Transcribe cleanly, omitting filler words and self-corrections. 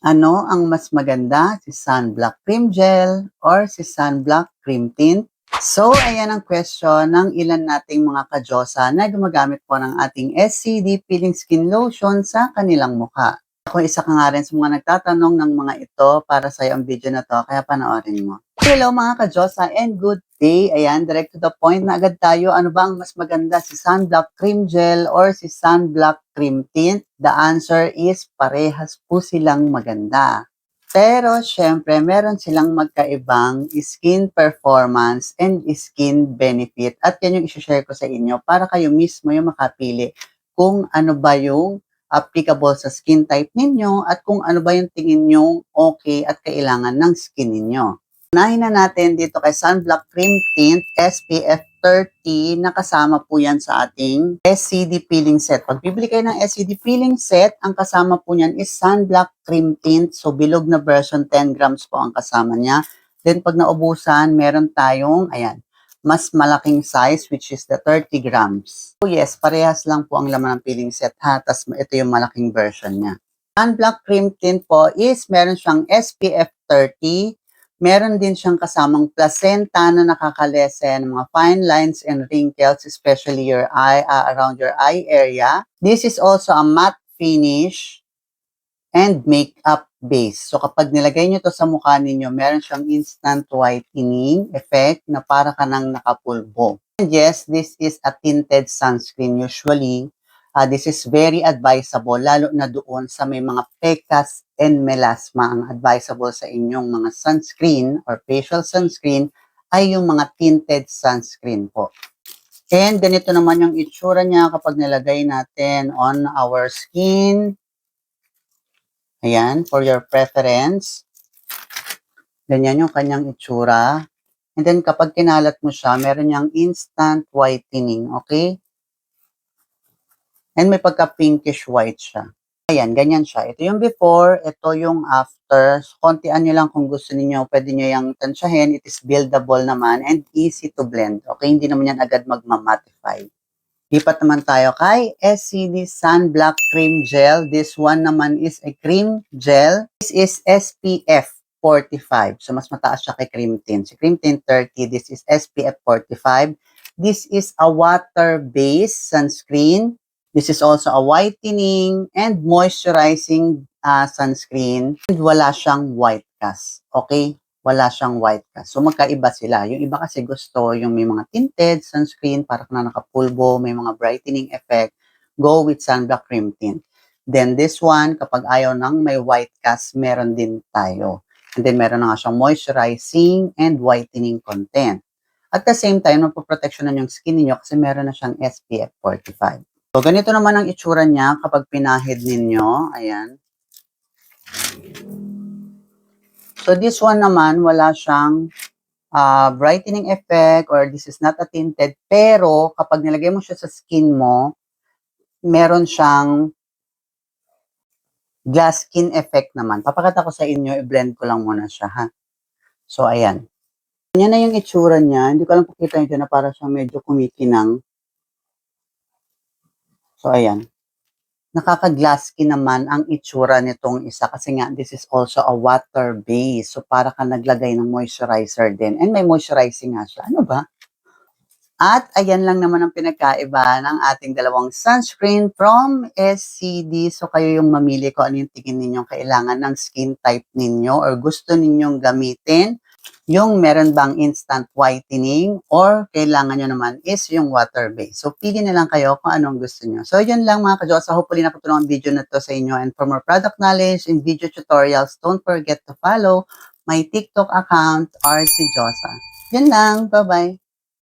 Ano ang mas maganda, si Sunblock Cream Gel or si Sunblock Cream Tint? So, ayan ang question ng ilan nating mga kadyosa na gumagamit po ng ating SCD Peeling Skin Lotion sa kanilang mukha. Ako isa ka nga rin sa mga nagtatanong ng mga ito para sa'yo ang video na to, kaya panoorin mo. Hello mga kadyosa and good day. Ayan, direct to the point na agad tayo. Ano ba ang mas maganda, si Sunblock Cream Gel or si Sunblock Cream Tint? The answer is parehas po silang maganda. Pero syempre, meron silang magkaibang skin performance and skin benefit. At yan yung isi-share ko sa inyo para kayo mismo yung makapili kung ano ba yung applicable sa skin type ninyo at kung ano ba yung tingin nyo okay at kailangan ng skin ninyo. Unahin na natin dito kay Sunblock Cream Tint SPF 30 na kasama po yan sa ating SCD Peeling Set. Pag bibili kayo ng SCD Peeling Set, ang kasama po niyan is Sunblock Cream Tint. So, bilog na version, 10 grams po ang kasama niya. Then, pag naubusan, meron tayong, ayan, mas malaking size, which is the 30 grams. So, yes, parehas lang po ang laman ng peeling set, ha? Tapos, ito yung malaking version niya. Sunblock Cream Tint po is, meron siyang SPF 30, meron din siyang kasamang placenta na nakakalesen ng mga fine lines and wrinkles, especially your eye, around your eye area. This is also a matte finish and makeup base. So kapag nilagay nyo to sa mukha ninyo, meron siyang instant whitening effect na para ka nang nakapulbo. And yes, this is a tinted sunscreen usually. This is very advisable, lalo na doon sa may mga pekas and melasma. Ang advisable sa inyong mga sunscreen or facial sunscreen ay yung mga tinted sunscreen po. And ganito naman yung itsura niya kapag nilagay natin on our skin. Ayan, for your preference. Ganyan yung kanyang itsura. And then kapag kinalat mo siya, meron niyang instant whitening, okay? And may pagka-pinkish white siya. Ayan, ganyan siya. Ito yung before, ito yung after. So, kontian nyo lang kung gusto niyo, pwede nyo yung tansyahin. It is buildable naman and easy to blend. Okay, hindi naman yan agad magmamatify. Lipat naman tayo kay SCD Sunblock Cream Gel. This one naman is a cream gel. This is SPF 45. So, mas mataas siya kay Cream Tint. Si Cream Tint 30, this is SPF 45. This is a water-based sunscreen. This is also a whitening and moisturizing sunscreen. And wala siyang white cast. Okay? Wala siyang white cast. So, magkaiba sila. Yung iba kasi gusto yung may mga tinted sunscreen, para na nakapulbo, may mga brightening effect. Go with Sunblock Cream Tint. Then this one, kapag ayaw ng may white cast, meron din tayo. And then meron na nga siyang moisturizing and whitening content. At the same time, magpo-protectionan yung skin niyo kasi meron na siyang SPF 45. So, ganito naman ang itsura niya kapag pinahid ninyo. Ayan. So, this one naman, wala siyang brightening effect or this is not a tinted. Pero, kapag nilagay mo siya sa skin mo, meron siyang glass skin effect naman. Papakita ko sa inyo, i-blend ko lang muna siya, ha? So, ayan. Yan na yung itsura niya. Hindi ko lang pakita nyo na para siyang medyo kumikinang. So, ayan. Nakaka-glass skin naman ang itsura nitong isa kasi nga this is also a water base. So para ka naglagay ng moisturizer din. And may moisturizing nga siya. Ano ba? At ayan lang naman ang pinagkaiba ng ating dalawang sunscreen from SCD. So kayo yung mamili ko ano yung tingin ninyong kailangan ng skin type ninyo or gusto ninyong gamitin. Yung meron bang instant whitening or kailangan nyo naman is yung water-based. So, pili na lang kayo kung anong gusto nyo. So, yun lang mga ka-Diyosa. Hopefully, nakatulong ang video na to sa inyo. And for more product knowledge and video tutorials, don't forget to follow my TikTok account, RC Diyosa. Yun lang. Bye-bye.